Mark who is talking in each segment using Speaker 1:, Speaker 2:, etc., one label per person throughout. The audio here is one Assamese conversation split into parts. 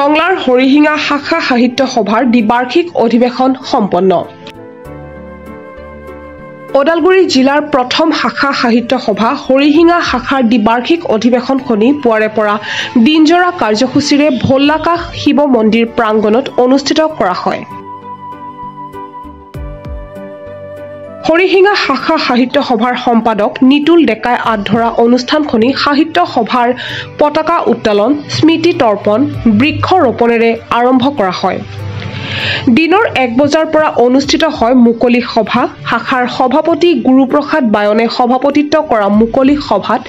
Speaker 1: টংলাৰ হৰিহিঙা শাখা সাহিত্য সভাৰ দ্বিবাৰ্ষিক অধিৱেশন সম্পন্ন। ওদালগুৰি জিলাৰ প্ৰথম শাখা সাহিত্য সভা হৰিহিঙা শাখাৰ দ্বিবাৰ্ষিক অধিৱেশনখনি পুৱাৰে পৰা দিনজোৰা কাৰ্যসূচীৰে ভোল্লাকাশ শিৱ মন্দিৰ প্ৰাংগণত অনুষ্ঠিত কৰা হয়। হৰিহিঙা শাখা সাহিত্য সভাৰ সম্পাদক নিতুল ডেকাই আধৰা অনুষ্ঠানখনি সাহিত্য সভাৰ পতাকা উত্তোলন, স্মৃতি তৰ্পণ, বৃক্ষ ৰোপণেৰে আৰম্ভ কৰা হয়। দিনৰ 1 বজাৰ পৰা অনুষ্ঠিত হয় মুকলি সভা। শাখাৰ সভাপতি গুৰুপ্ৰসাদ বায়নে সভাপতিত্ব কৰা মুকলি সভাত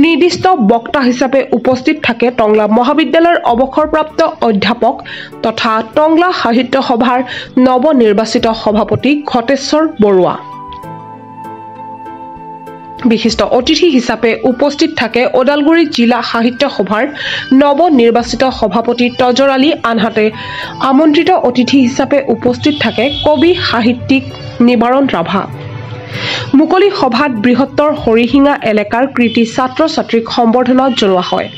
Speaker 1: নিৰ্দিষ্ট বক্তা হিচাপে উপস্থিত থাকে টংলা মহাবিদ্যালয়ৰ অৱসৰপ্ৰাপ্ত অধ্যাপক তথা টংলা সাহিত্য সভাৰ নৱনিৰ্বাচিত সভাপতি ঘটেশ্বৰ বৰুৱা। বিশিষ্ট অতিথি হিচাপে উপস্থিত থাকে ওদালগুৰি জিলা সাহিত্য সভাৰ নৱনিৰ্বাচিত সভাপতি তজৰ আলী, আনহাতে আমন্ত্ৰিত অতিথি হিচাপে উপস্থিত থাকে কবি সাহিত্যিক নিবাৰণ ৰাভা। মুকলি সভাত বৃহত্তৰ হৰিহিঙা এলেকাৰ কৃতি ছাত্ৰ ছাত্ৰীক সম্বৰ্ধনা জনোৱা হয়।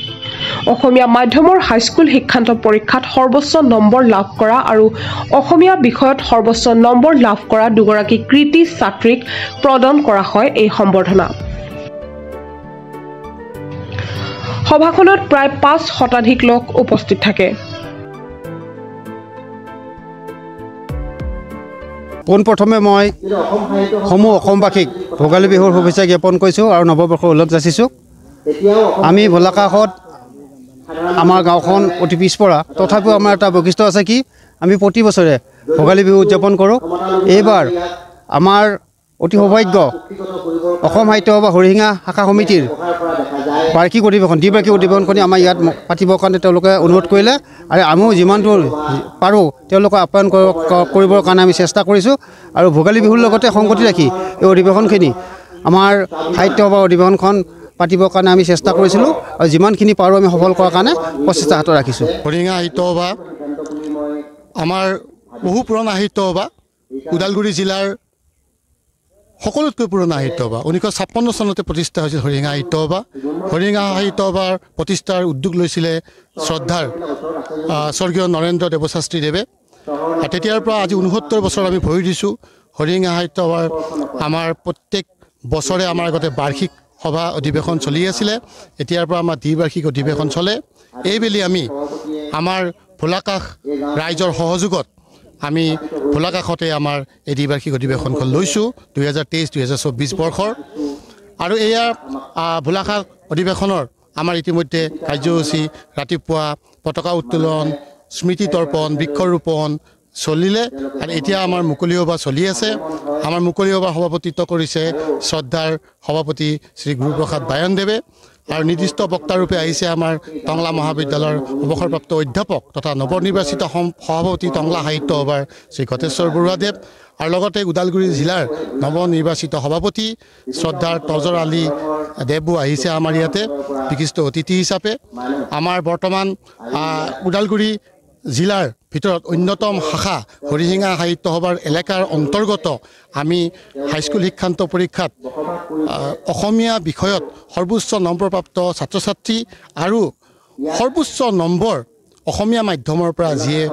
Speaker 1: অসমীয়া মাধ্যমৰ হাইস্কুল শিক্ষান্ত পৰীক্ষাত সৰ্বোচ্চ নম্বৰ লাভ কৰা আৰু অসমীয়া বিষয়ত সৰ্বোচ্চ নম্বৰ লাভ কৰা দুগৰাকী কৃতি ছাত্ৰীক প্ৰদান কৰা হয় এই সম্বৰ্ধনা। সভাখনত প্ৰায় 5 শতাধিক লোক উপস্থিত থাকে।
Speaker 2: পোনপ্ৰথমে মই সমূহ অসমবাসীক ভোগালী বিহুৰ শুভেচ্ছা জ্ঞাপন কৰিছোঁ আৰু নৱবৰ্ষৰ ওলগ যাচিছোঁ। আমি ভোলাকাশত আমাৰ গাঁওখন অতি পিছপৰা, তথাপিও আমাৰ এটা বৈশিষ্ট্য আছে কি আমি প্ৰতি বছৰে ভোগালী বিহু উদযাপন কৰোঁ। এইবাৰ আমাৰ অতি সৌভাগ্য অসম সাহিত্য সভা হৰিহিঙা শাখা সমিতিৰ বাৰ্ষিক অধিৱেশন দ্বিবাৰ্ষিক অধিৱেশনখনি আমাৰ ইয়াত পাতিবৰ কাৰণে তেওঁলোকে অনুৰোধ কৰিলে আৰু আমিও যিমান দূৰ পাৰোঁ তেওঁলোকক আপ্যায়ন কৰিবৰ কাৰণে আমি চেষ্টা কৰিছোঁ। আৰু ভোগালী বিহুৰ লগতে সংগতি ৰাখি এই অধিৱেশনখিনি আমাৰ সাহিত্য সভাৰ অধিৱেশনখন পাতিবৰ কাৰণে আমি চেষ্টা কৰিছিলোঁ আৰু যিমানখিনি পাৰোঁ আমি সফল কৰাৰ কাৰণে প্ৰচেষ্টা হাতত ৰাখিছোঁ।
Speaker 3: হৰিহিঙা সাহিত্য সভা আমাৰ বহু পুৰণা সাহিত্য সভা, ওদালগুৰি জিলাৰ সকলোতকৈ পুৰণা সাহিত্য সভা। 1956 চনতে প্ৰতিষ্ঠা হৈছিল হৰিহিঙা সাহিত্য সভা। হৰিহিঙা সাহিত্য সভাৰ প্ৰতিষ্ঠাৰ উদ্যোগ লৈছিলে শ্ৰদ্ধাৰ স্বৰ্গীয় নৰেন্দ্ৰ দেৱশাস্ত্ৰীদেৱে। তেতিয়াৰ পৰা আজি 69 বছৰ আমি ভৰি দিছোঁ। হৰিহিঙা সাহিত্য সভাৰ আমাৰ প্ৰত্যেক বছৰে আমাৰ আগতে বাৰ্ষিক সভা অধিৱেশন চলি আছিলে, এতিয়াৰ পৰা আমাৰ দ্বিবাৰ্ষিক অধিৱেশন চলে। এইবেলি আমি আমাৰ ভোলাকাশ ৰাইজৰ সহযোগত আমি ভোলাকাশতে আমাৰ এই দ্বিবাৰ্ষিক অধিৱেশনখন লৈছোঁ 2023-2024 বৰ্ষৰ। আৰু এয়া ভোলাকাশ অধিৱেশনৰ আমাৰ ইতিমধ্যে কাৰ্যসূচী ৰাতিপুৱা পতাকা উত্তোলন, স্মৃতি তৰ্পণ, বৃক্ষৰোপণ চলিলে আৰু এতিয়া আমাৰ মুকলি সভা চলি আছে। আমাৰ মুকলি সভা সভাপতিত্ব কৰিছে শ্ৰদ্ধাৰ সভাপতি শ্ৰী গুৰুপ্ৰসাদ বায়নদেৱে আৰু নিৰ্দিষ্ট বক্তাৰূপে আহিছে আমাৰ টংলা মহাবিদ্যালয়ৰ অৱসৰপ্ৰাপ্ত অধ্যাপক তথা নৱনিৰ্বাচিত সভাপতি টংলা সাহিত্য সভাৰ শ্ৰী ঘটেশ্বৰ বৰুৱাদেৱ আৰু লগতে ওদালগুৰি জিলাৰ নৱনিৰ্বাচিত সভাপতি শ্ৰদ্ধাৰ তজৰ আলী দেৱো আহিছে আমাৰ ইয়াতে বিশিষ্ট অতিথি হিচাপে। আমাৰ বৰ্তমান ওদালগুৰি জিলাৰ ভিতৰত অন্যতম শাখা হৰিহিঙা সাহিত্য সভাৰ এলেকাৰ অন্তৰ্গত আমি হাইস্কুল শিক্ষান্ত পৰীক্ষাত অসমীয়া বিষয়ত সৰ্বোচ্চ নম্বৰপ্ৰাপ্ত ছাত্ৰ ছাত্ৰী আৰু সৰ্বোচ্চ নম্বৰ অসমীয়া মাধ্যমৰ পৰা যিয়ে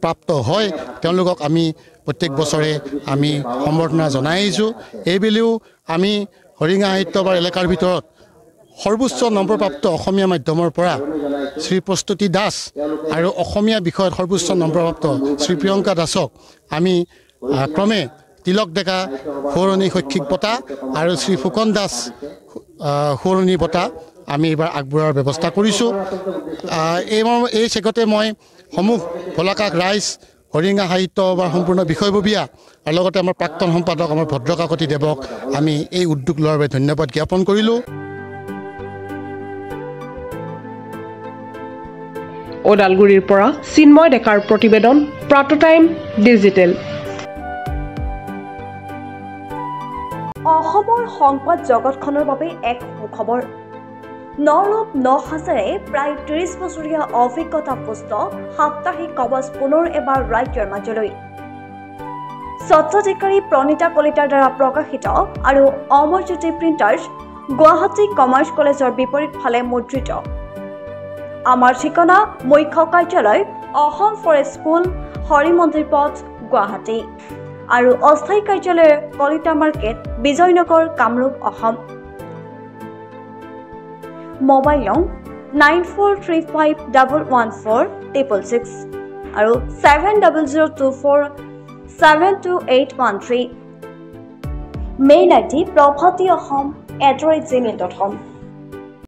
Speaker 3: প্ৰাপ্ত হয় তেওঁলোকক আমি প্ৰত্যেক বছৰে আমি সম্বৰ্ধনা জনাই আহিছোঁ। এইবেলিও আমি হৰিহিঙা সাহিত্য সভাৰ এলেকাৰ ভিতৰত সৰ্বোচ্চ নম্বৰপ্ৰাপ্ত অসমীয়া মাধ্যমৰ পৰা শ্ৰী প্ৰস্তুতি দাস আৰু অসমীয়া বিষয়ত সৰ্বোচ্চ নম্বৰপ্ৰাপ্ত শ্ৰী প্ৰিয়ংকা দাসক আমি ক্ৰমে তিলক ডেকা সোঁৱৰণী শৈক্ষিক বঁটা আৰু শ্ৰী ফুকন দাস সোঁৱৰণী বঁটা আমি এইবাৰ আগবঢ়োৱাৰ ব্যৱস্থা কৰিছোঁ। এই চেগতে মই সমূহ ভোলাকাশ ৰাইজ, হৰিহিঙা সাহিত্য সভাৰ সম্পূৰ্ণ বিষয়ববীয়া আৰু লগতে আমাৰ প্ৰাক্তন সম্পাদক আমাৰ ভদ্ৰকাকতি দেৱক আমি এই উদ্যোগ লোৱাৰ বাবে ধন্যবাদ জ্ঞাপন কৰিলোঁ।
Speaker 1: ওদালগুৰিৰ পৰা চিন্ময় ডেকাৰ প্ৰতিবেদন, প্ৰাতঃটাইম ডিজিটেল।
Speaker 4: অসমৰ সংবাদ জগতখনৰ বাবে এক সুখবৰ। নৰূপ নসাজেৰে প্ৰায় 30 বছৰীয়া অভিজ্ঞতাপুষ্ট সাপ্তাহিক কবচ পুনৰ এবাৰ ৰাজ্যৰ মাজলৈ। স্বত্বাধিকাৰী প্ৰণীতা কলিতাৰ দ্বাৰা প্ৰকাশিত আৰু অমৰজ্যোতি প্ৰিণ্টাৰ্ছ, গুৱাহাটী কমাৰ্চ কলেজৰ বিপৰীত ফালে মুদ্ৰিত। আমাৰ ঠিকনা মুখ্য কাৰ্যালয় অসম ফৰেষ্ট স্কুল হৰি মন্দিৰ পথ গুৱাহাটী আৰু অস্থায়ী কাৰ্যালয় কলিতা মাৰ্কেট বিজয়নগৰ কামৰূপ অসম মোবাইল নং 9435114666 আৰু 7024722813 মেইল আইডি probhatiahom@gmail.com